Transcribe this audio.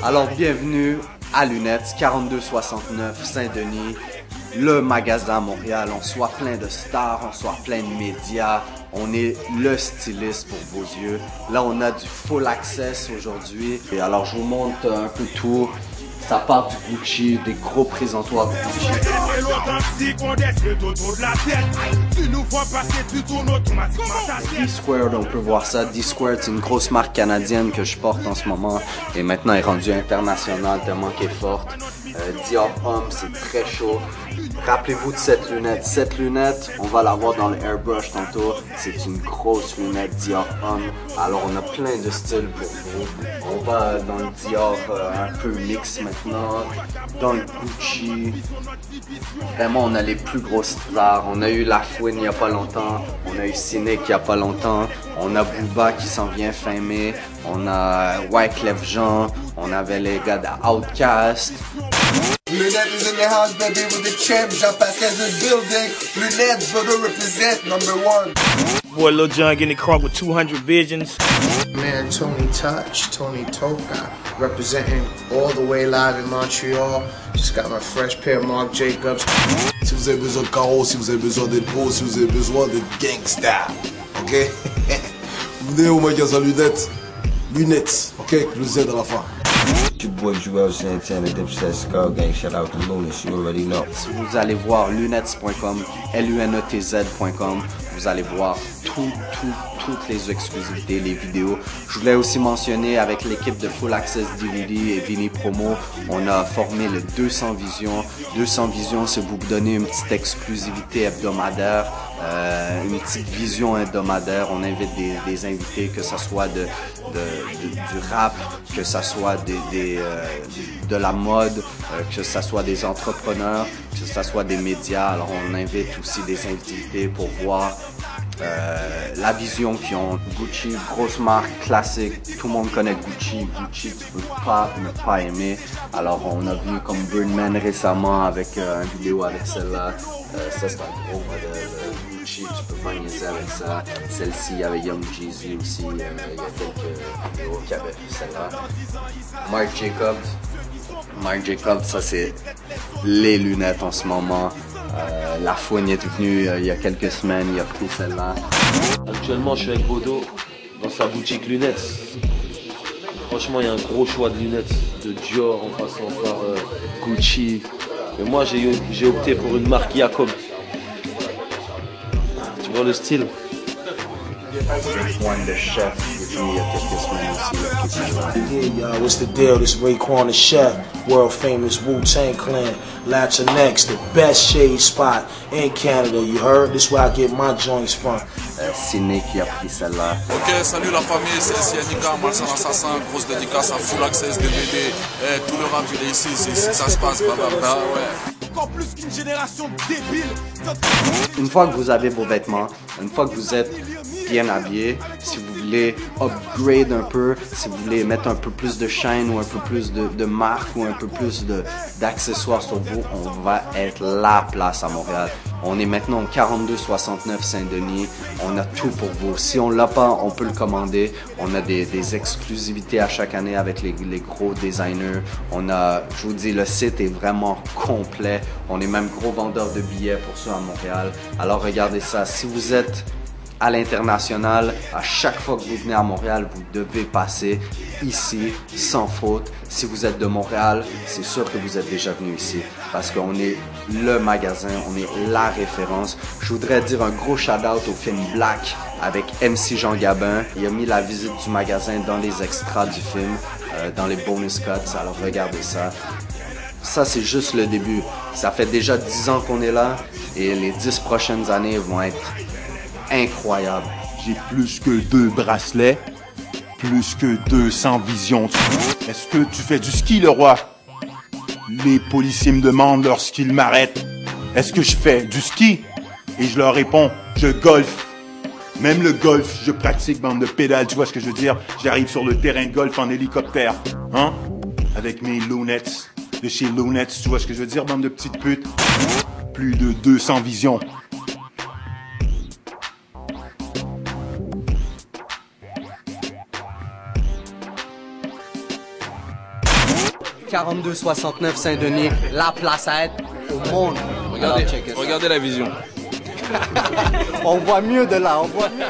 Alors bienvenue à Lunettes 4269 Saint-Denis, le magasin à Montréal. On soit plein de stars, on soit plein de médias. On est le styliste pour vos yeux. Là, on a du full access aujourd'hui. Et alors, je vous montre un peu tout. Ça part du Gucci, des gros présentoirs Gucci. D-Squared, on peut voir ça. D-Squared, c'est une grosse marque canadienne que je porte en ce moment. Et maintenant, elle est rendue internationale tellement qu'elle est forte. Dior Homme, c'est très chaud. Rappelez-vous de cette lunette. Cette lunette, on va la voir dans le airbrush tantôt. C'est une grosse lunette Dior Homme. Alors, on a plein de styles pour vous. On va dans le Dior un peu mix maintenant. Dans le Gucci. Vraiment, on a les plus grosses stars. On a eu La Fouine il n'y a pas longtemps. On a eu Cynic il n'y a pas longtemps. On a Booba qui s'en vient fin mai. On a Wyclef Jean. On avait les gars d'Outkast. Lunettes is in the house, baby, with the champ. Jean-Pascal is building. Lunettes, brother, represent #1. Boy, Lil Jon getting the car with 200 visions. Man, Tony Touch, Tony Toka, representing all the way live in Montreal. Just got my fresh pair of Marc Jacobs. Si vous avez besoin de carreaux, si vous avez besoin d'être beau, si vous avez besoin de gangsta, ok? Vous venez au magasin Lunettes. Lunettes, ok? Avec le Z à la fin. Your boy Joel Santana, Dipset, Skull Gang, shout out to Lunas, you already know. Si vous allez voir lunettes.com, lunetz.com, vous allez voir toutes les exclusivités, les vidéos. Je voulais aussi mentionner avec l'équipe de Full Access DVD et Vini Promo, on a formé le 200 Vision. 200 Vision, c'est vous donner une petite exclusivité hebdomadaire, une petite vision hebdomadaire. On invite des invités, que ce soit du rap, que ce soit de la mode, que ce soit des entrepreneurs, que ce soit des médias. Alors on invite aussi des invités pour voir la vision qu'ils ont. Gucci, grosse marque, classique, tout le monde connaît Gucci. Gucci, tu peux pas ne pas aimer. Alors on a vu comme Birdman récemment avec une vidéo avec celle-là. Ça c'est un gros modèle Gucci, tu peux pas niaiser avec ça. Celle-ci, il y avait Young Jeezy aussi, il y a quelques vidéos qui avaient fait celle-là. Marc Jacobs, ça c'est les lunettes en ce moment. La Fouine est venue il y a quelques semaines, il a pris celle-là. Actuellement, je suis avec Bodo dans sa boutique lunettes. Franchement, il y a un gros choix de lunettes, de Dior en passant par Gucci. Mais moi, j'ai opté pour une marque Jacob. Tu vois le style? One the Chef est venu il y a quelques semaines aussi. Yeah, yo, what's the deal? This Raekwon the Chef, world famous Wu-Tang Clan, Latinx, the best shade spot in Canada. You heard? This is where I get my joints from. Cynic qui a pris celle-là. Ok, salut la famille, c'est Nika, Malsan Assassin, grosse dédicace à Full Access DVD. Tout le rap il est ici, ça se passe, blablabla, ouais. Encore plus qu'une génération débile. Une fois que vous avez vos vêtements, une fois que vous êtes bien habillé, si vous voulez upgrade un peu, si vous voulez mettre un peu plus de shine ou un peu plus de marque ou un peu plus d'accessoires sur vous, on va être la place à Montréal. On est maintenant au 4269 Saint-Denis. On a tout pour vous. Si on l'a pas, on peut le commander. On a des exclusivités à chaque année avec les gros designers. Je vous dis, le site est vraiment complet. On est même gros vendeur de billets pour ceux à Montréal. Alors regardez ça. Si vous êtes à l'international, à chaque fois que vous venez à Montréal, vous devez passer ici sans faute. Si vous êtes de Montréal, c'est sûr que vous êtes déjà venu ici parce qu'on est le magasin, on est la référence. Je voudrais dire un gros shout-out au film Black avec MC Jean Gabin. Il a mis la visite du magasin dans les extras du film, dans les bonus cuts. Alors regardez ça. Ça, c'est juste le début. Ça fait déjà 10 ans qu'on est là et les 10 prochaines années vont être incroyable. J'ai plus que 2 bracelets, plus que 200 visions. Est-ce que tu fais du ski, le roi? Les policiers me demandent lorsqu'ils m'arrêtent, est-ce que je fais du ski? Et je leur réponds, je golfe. Même le golf, je pratique, bande de pédales, tu vois ce que je veux dire? J'arrive sur le terrain de golf en hélicoptère, hein? Avec mes lunettes de chez Lunettes, tu vois ce que je veux dire, bande de petites putes? Plus de 200 visions. 4269 Saint-Denis, la place à être au monde. Regardez la vision. On voit mieux de là, on voit mieux.